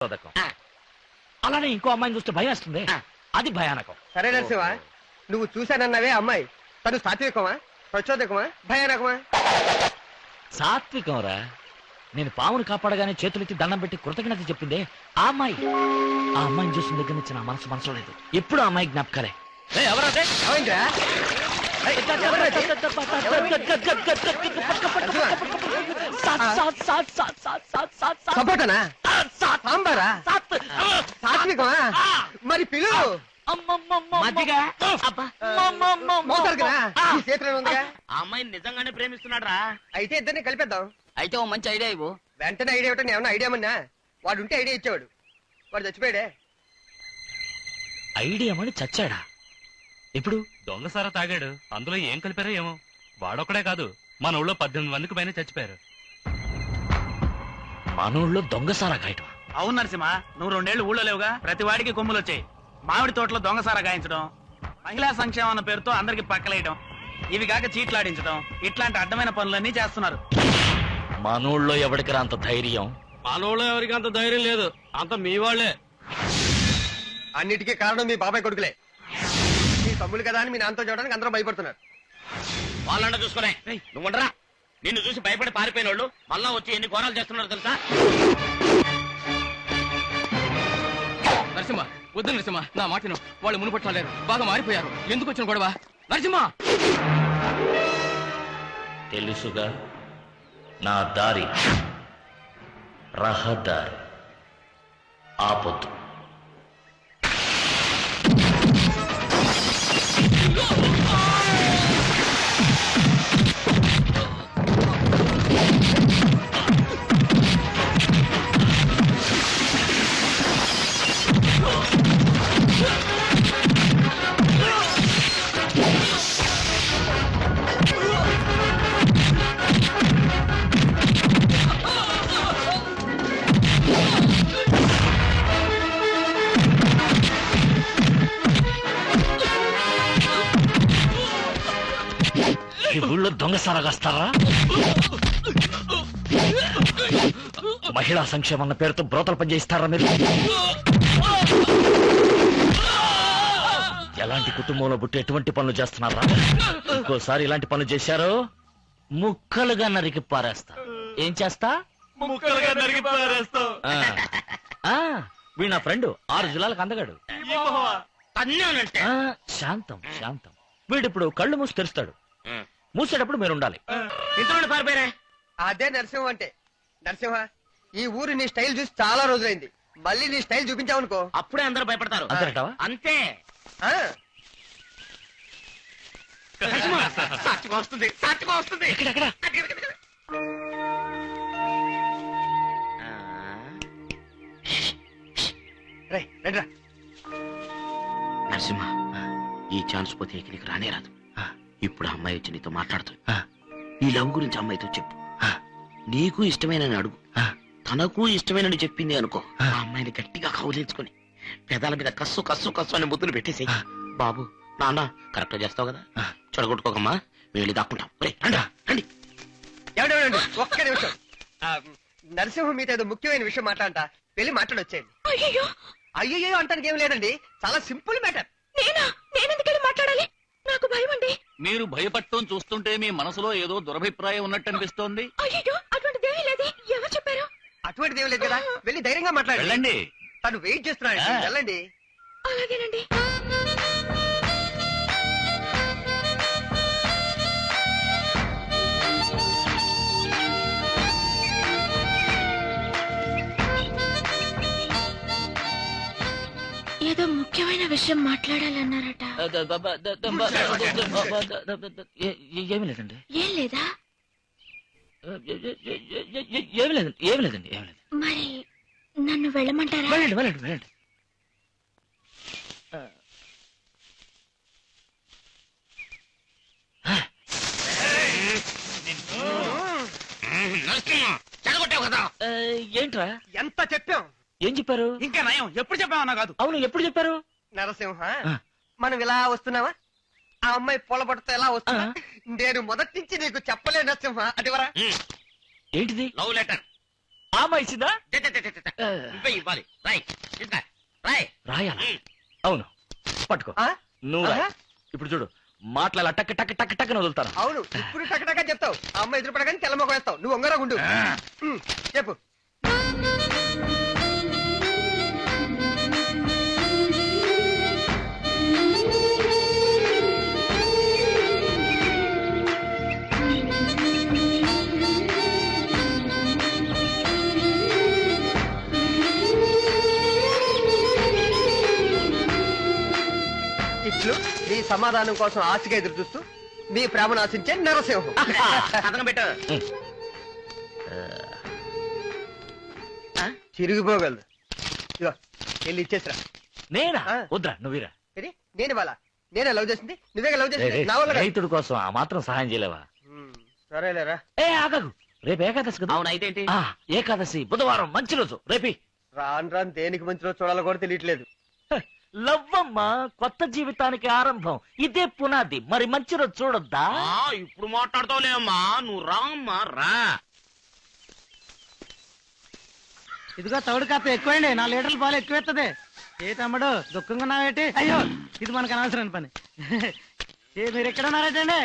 పథకం. అలానే ఇంకో అమ్మాయిని చూస్తే భయం వేస్తుంది, అది భయానకం. సరే నరసింహ, నువ్వు చూశానన్నావే అమ్మాయి, తను సాత్వికమా, ప్రచోదకమా, భయానకమా? సాత్వికం రా. నేను పామును కాపాడగానే చేతులెత్తి దండం పెట్టి కృతజ్ఞత చెప్పిందే ఆ అమ్మాయి. ఆ అమ్మాయిని చూసిన దగ్గర నుంచి నా మనసు లేదు. ఎప్పుడు ఆ అమ్మాయి జ్ఞాపకాలే. ఎవరంటే సపోటనా, సాంబారా, సాత్వికమా? మరి పిలువు. అమ్మాయిని నిజంగానే ప్రేమిస్తున్నాడు రా. అయితే ఇద్దరిని కలిపేద్దాం. అయితే ఓ మంచి ఐడియా ఇవ్వు. వెంటనే ఐడియా ఇవ్వటం ఏమన్నా ఐడియా మన్నా? వాడు ఉంటే ఐడియా ఇచ్చేవాడు, వాడు చచ్చిపోయాడే. ఐడియా మని చచ్చాడా? ఇప్పుడు దొంగసారా తాగాడు, అందులో ఏం కలిపారో ఏమో. వాడొక్కడే కాదు, మన ఊళ్ళో 18 మందికి పైన చచ్చిపోయారు. మన ఊళ్ళో దొంగసారా గాయటం? అవును నరసింహ, నువ్వు 2 ఏళ్లు ఊళ్ళో లేవుగా. ప్రతి వాడికి కొమ్ములు వచ్చాయి. మామిడి తోటలో దొంగసారా గాయించడం, మహిళా సంక్షేమం అన్న పేరుతో అందరికి పక్కలేయడం, ఇవి కాక చీట్లాడించడం, ఇట్లాంటి అడ్డమైన పనులన్నీ చేస్తున్నారు. మన ఊళ్ళో ఎవరికి అంత ధైర్యం? మన ఊళ్ళో ఎవరికి అంత ధైర్యం లేదు, అంత మీ వాళ్లే. అన్నిటికీ కారణం మీ బాబాయ్ కొడుకులే. మీ తమ్ముడు కదా అని మీ నాన్నతో చూడడానికి అందరూ భయపడుతున్నారు. వాళ్ళంట చూసుకునే నువ్వుండరా. నిన్ను చూసి భయపడి పారిపోయిన వాళ్ళు మళ్ళా వచ్చి ఎన్ని ఘోరాలు చేస్తున్నారు తెలుసా? నరసింహ, వద్దు నరసింహ, నా మాటను. వాళ్ళు మునుపట్టలేరు, బాగా మారిపోయారు. ఎందుకు వచ్చిన గొడవ? నరసింహ, తెలుసుగా నా దారి రహదారి. ఆపొద్దు. ఈ ఊళ్ళో దొంగసారా కాస్తారా? మహిళా సంక్షేమన్న పేరుతో బ్రోతలు పనిచేయిస్తారా మీరు? ఎలాంటి కుటుంబంలో పుట్టి ఎటువంటి పనులు చేస్తున్నారా? ఇంకోసారి ఇలాంటి పనులు చేశారో ముక్కలుగా నరికి పారేస్తా. ఏం చేస్తా? ముక్కలుగా నరికి పారేస్తా. వీడు నా ఫ్రెండ్, 6 జిల్లాలకు అందగాడు. శాంతం శాంతం. వీడిప్పుడు కళ్ళు మూసి తెరుస్తాడు, మూసేటప్పుడు మీరు ఉండాలి. అదే నరసింహ అంటే. నరసింహ, ఈ ఊరు నీ స్టైల్ చూసి చాలా రోజులైంది. మళ్ళీ నీ స్టైల్ చూపించావనుకో అప్పుడే అందరూ భయపడతారు. అంతేనటవా? అంతే. వస్తుంది వస్తుంది. ఎక్కడెక్కడ? నరసింహ, ఈ ఛాన్స్ పోతే నీకు రానే రాదు. ఇప్పుడు అమ్మాయి వచ్చి నీతో మాట్లాడుతుంది. ఈ లవ్ గురించి అమ్మాయితో చెప్పు. నీకు ఇష్టమైన అడుగు, తనకు ఇష్టమైన చెప్పింది అనుకో. ఆ అమ్మాయిని గట్టిగా కౌలించుకొని పెదాల మీద కస్సు కస్సు కస్సు అని ముద్దులు పెట్టేసి, బాబు నాన్న కరెక్ట్ చేస్తావు కదా, చెడగొట్టుకోకమ్మా, మేము వెళ్ళి దాక్కుంటాం. రండి. ఒక్క నిమిషం. నరసింహ మీతో ఏదో ముఖ్యమైన విషయం మాట్లాడంట, వెళ్ళి మాట్లాడొచ్చేయండి. అయ్యో అంటానికి ఏం లేదండి, చాలా సింపుల్ మ్యాటర్. నేనెందుకెళ్ళి మాట్లాడాలి? నాకు భయం అండి. మీరు భయపడటం చూస్తుంటే మీ మనసులో ఏదో దురభిప్రాయం ఉన్నట్టు అనిపిస్తోంది. అయ్యో, అటువంటిదేమీ లేదు. ఎవరు చెప్పారు? అటువంటిది ఏం లేదు కదా, వెళ్ళి ధైర్యంగా మాట్లాడండి. వెళ్ళండి. తను వెయిట్ చేస్తున్నాడు, వెళ్ళండి. అలాగేనండి. ఏదో ముఖ్యమైన విషయం మాట్లాడాలన్నారట. ఏమి లేదండి. ఏం లేదా? ఏమి లేదండి, ఏమి లేదండి, ఏమి లేదు. మరి నన్ను వెళ్ళమంటారా? వెళ్ళండి వెళ్ళండి వెళ్ళండి. ఏంట్రా? ఎంత చెప్పాం? ఏం చెప్పారు? ఇంకా నయం, ఎప్పుడు చెప్పామన్నా కాదు. అవును, ఎప్పుడు చెప్పారు? నరసింహ, మనం ఇలా వస్తున్నావా? ఆ అమ్మాయి పొలబడితే ఎలా వస్తున్నా? నేను మొదటి నుంచి నీకు చెప్పలే నరసింహ. అదివరా ఏంటిది? Love letter. ఆ అమ్మాయి ఇచ్చిందా? నువ్వే ఇవ్వాలి రాయ్ ఇంకా రాయ్ రాయాలా? అవును, పట్టుకో. ఆ? నువ్వు రాయ్. ఆహా. ఇప్పుడు చూడు, మాటల టక్ టక్ టక్ టక్ వదులుతాను. అవును, ఇప్పుడు టకటకా చెప్తావు. ఆ అమ్మాయి ఎదురు పడగానే తెల్లమొక వేస్తావు. నువ్వు ఉంగరా గుండు. చెప్పు. ఇట్లు మీ సమాధానం కోసం ఆశగా ఎదురు చూస్తూ మీ ప్రేమను ఆశించే నరసింహం. కథనం పెట్టు చిరిగిపోగలదు. ఇదిగో వెళ్ళి ఇచ్చేసిరా. నేనా? ఆ. వద్దురా, నువ్వురా. ఇది నేను వాళ్ళ నేనే లవ్ చేసింది, నువ్వే లవ్ చేసింది. నా వల్ల కాదు. రైతుడి కోసం ఆ మాత్రం సహాయం చేయలేవా? సరేలేరా. ఏ ఆగదు, రేపు ఏకాదశి కదా. అవును అయితే ఏంటి ఆ, ఏకాదశి బుధవారం మంచి రోజు, రేపి. రాను రాను దేనికి మంచిలో చూడాలో కూడా తెలియట్లేదు. లవ్వమ్మ కొత్త జీవితానికి ఆరంభం, ఇదే పునాది. మరి మంచి రోజు చూడొద్దా? ఇప్పుడు మాట్లాడతావులేమ్మా నువ్వు రామ్మా రా ఇదిగో తౌడు కాస్త ఎక్కువండి, 4 లీటర్ల పాలు ఎక్కువెత్తది. ఏ తమ్ముడు దుఃఖంగా ఉన్నావేటి? అయ్యో, ఇది మనకు అనవసరం పని. మీరు ఎక్కడ ఉన్నారటండి?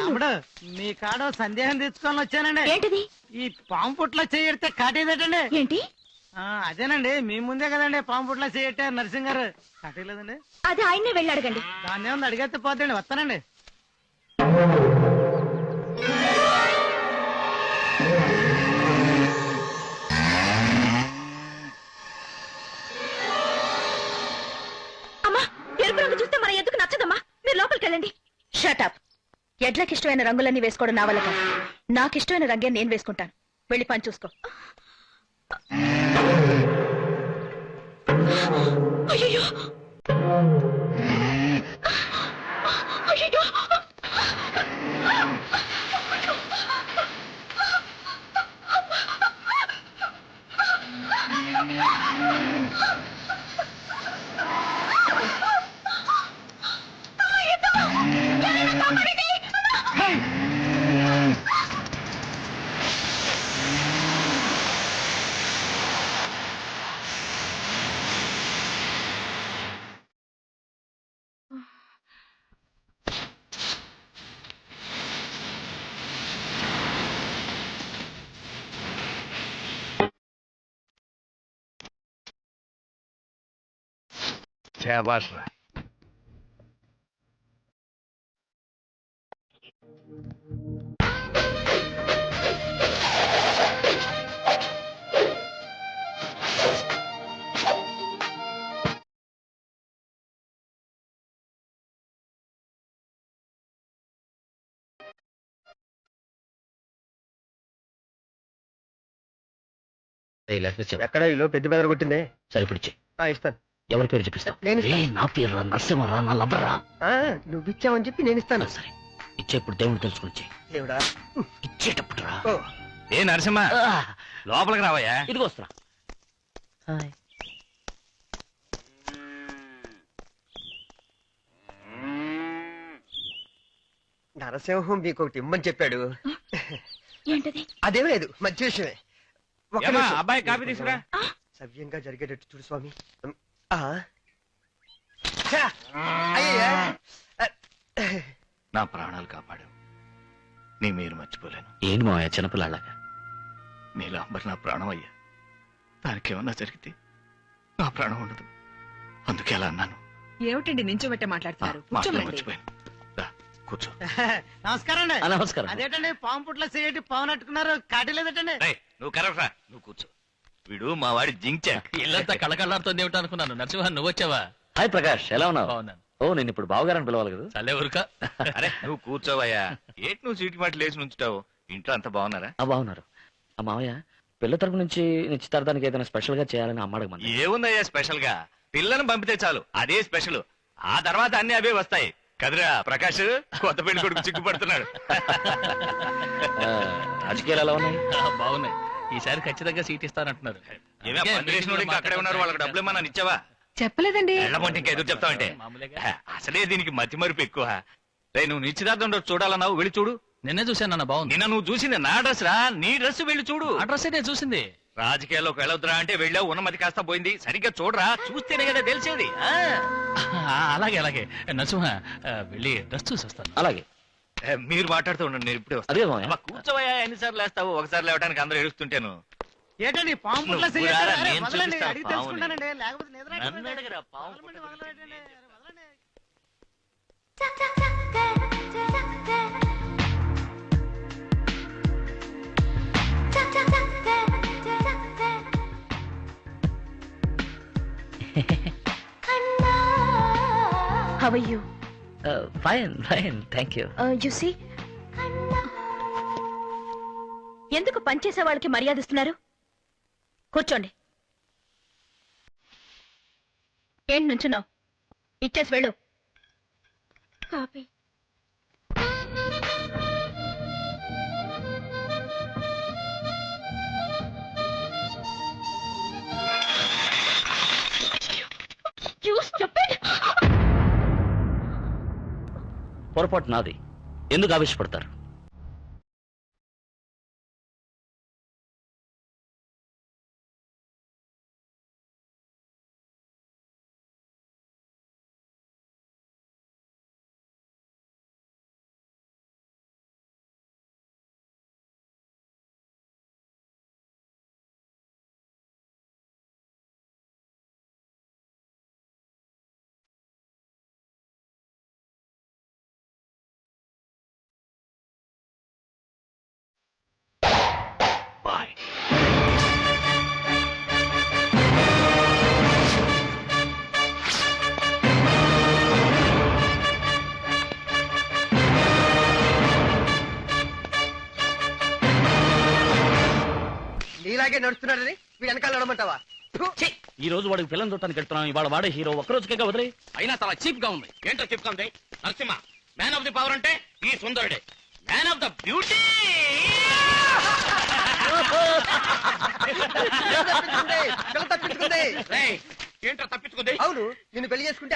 తమ్ముడు, మీ కాడ సందేహం తెచ్చుకొని వచ్చానండి. ఏంటిది? ఈ పాము పుట్లో చేయడితే కాటేదటండి. ఏంటి? అదేనండి, మీ ముందే కదండి పాము పుట్లో చేయట్టే నరసింగ్ గారు. కాటేలేదండి. అది ఆయన్నే వెళ్ళి అడగండి. దాన్ని ఏముంది, అడిగేస్తే పోతండి. వస్తానండి. అమ్మా, ఎరుపు రంగు చూస్తే మన ఎందుకు నచ్చదమ్మా. మీరు లోపలికి వెళ్ళండి. షటప్. ఎడ్లకి ఇష్టమైన రంగులన్నీ వేసుకోవడం నా వల్ల కాదు. నాకు ఇష్టమైన రంగే నేను వేసుకుంటాను. వెళ్ళి పని చూసుకో. అయ్యో, అయ్యో, శాబాష్ రా. ఎక్కడ ఇలో పెద్ద బెదర కొట్టిందే? సరిపిడిచి ఇస్తాను. ఎవరి పేరు చెప్పిస్తా? నేను ఇస్తాను. నా పేరు నరసింహరా, నా లవ్వరా. నువ్వు ఇచ్చావని చెప్పి నేను ఇస్తాను. సరే, ఇచ్చేప్పుడు దేవుడు తెలుసుకుని దేవుడా. ఇచ్చేటప్పుడు రా. ఓ, ఏ నరసింహ లోపలికి రావయ్యా. ఇదిగో వస్తున్నా. నరసింహం మీకు ఒకటి ఇమ్మని చెప్పాడు. ఏంటది? అదేం లేదు, మంచి విషయమే. ఒక్క ఏమ్మా, నిమిషం. అబ్బాయి కాఫీ తీసుకురా. సవ్యంగా జరిగేటట్టు చూడు స్వామి. ఛా! అయ్యయ్యా. నా ప్రాణాలు కాపాడావు, నీ మీరు మర్చిపోలేను. ఏంటి మావయ్య చిన్నపిల్లలాగా? నీలాంబర్ నా ప్రాణం అయ్యా, దానికేమన్నా జరిగితే నా ప్రాణం ఉండదు. అందుకే అలా అన్నాను. ఏమిటండి నించోబెట్టే మాట్లాడుతున్నారు? మాటలు కూర్చోమండి. మర్చిపోయాను. రా, కూర్చో. నమస్కారం అండి. నమస్కారం. అదేటండి, పాము పుట్లో చేయటి పాము నట్టుకున్నారు, కాటేలేదటండి. నువ్వు కరెక్ట్ రా, నువ్వు కూర్చో. వీడు మా వాడి జించా. ఇల్లంతా కళకళలాడుతోంది ఏమిటో అనుకున్నాను. నరసింహ నువ్వు వచ్చావా? హాయ్ ప్రకాష్, ఎలా ఉన్నావు? బాగున్నాను. ఓ, నేను ఇప్పుడు బావగారని పిలవాలి కదా. చల్లే ఊరుక. అరే నువ్వు కూర్చోవయ్యా. ఏంటి నువ్వు సీటు మాట లేచి నుంచుతావు? ఇంట్లో అంత బాగున్నారా? బాగున్నారు. ఆ మావయ్య, పిల్ల తరపు నుంచి నిశ్చితార్థానికి ఏదైనా స్పెషల్ గా చేయాలని అమ్మాడు మంది. ఏముందయ్యా స్పెషల్ గా? పిల్లను పంపితే చాలు, అదే స్పెషల్. ఆ తర్వాత అన్ని అవే వస్తాయి కదరా. ప్రకాష్ కొత్త పెళ్లి కొడుకు చిక్కుపడుతున్నాడు. రాజకీయాలు ఎలా ఉన్నాయి? బాగున్నాయి. ఈసారి ఖచ్చితంగా సీట్ ఇస్తానంటున్నారు. ఏమే పందిరేసిన వాళ్ళు ఇంకా అక్కడే ఉన్నారు, వాళ్ళకి డబ్బులు ఏమన్నా ఇచ్చావా? చెప్పలేదండి. ఎళ్ళమంటే ఇంకా ఎదురు చెప్తావంటే? మామూలుగా. అసలే దీనికి మతి మరుపు ఎక్కువ. రే, నువ్వు నిశ్చితార్థం రోజు చూడాలన్నావు, వెళ్ళి చూడు. నిన్నే చూశాను అన్న, బాగుంది. నిన్న నువ్వు చూసింది నా డ్రెస్ రా, నీ డ్రెస్ వెళ్ళి చూడు. అడ్రస్ నేను చూసింది. రాజకీయాల్లోకి వెళ్ళొద్దురా అంటే వెళ్ళావు, ఉన్నమతి కాస్త పోయింది. సరిగ్గా చూడరా, చూస్తేనే కదా తెలిసేది. అలాగే అలాగే నరసింహ వెళ్ళి డ్రెస్ చూసి వస్తాను. అలాగే మీరు మాట్లాడుతూ ఉండండి, నేను ఇప్పుడే వస్తాను. అదే మావయ్య. అబ్బా, కూర్చోవయ్యా, ఎన్నిసార్లు లేస్తావు? ఒకసారి లేవడానికి అందరూ ఏడుస్తుంటాను. ఏంటండి పాము పుట్ల నువ్వు చెయ్యొద్దు. రారా, అరే, నేను వదలండి, చూపిస్తా అడిగి పాముని. తెలుసుకుంటానండి లేకపోతే నిద్ర నన్ను రాకపోతే- అడగరా, పాము వదలండి, వదలండి, అరే, వదలండి. How are you? Fine fine thank you. You see, ఎందుకు పనిచేసే వాళ్ళకి మర్యాద ఇస్తున్నారు? కూర్చోండి. ఏంటి నుంచున్నావు? ఇచ్చేసి వెళ్ళు. కాపీ. You stupid! పొరపాటు నాది. ఎందుకు ఆవేశపడతారు? నీలాగే నడుస్తున్నాడని వీడు వెనకాల నడమంటావా? ఈ రోజు వాడికి పిల్లలు చూడటానికి వెళ్తున్నాం. ఇవాళ వాడే హీరో. ఒక్కరోజుకే వదిలే. అయినా చాలా చీప్ గా ఉంది. ఏంటో చెప్పుకుంది Narasimha. Man of the power అంటే ఈ సుందరుడే. మ్యాన్ ఆఫ్ ద బ్యూటీ తప్పించుకుంది. ఏంటో తప్పించుకుంది. అవును, నిన్ను పెళ్లి చేసుకుంటే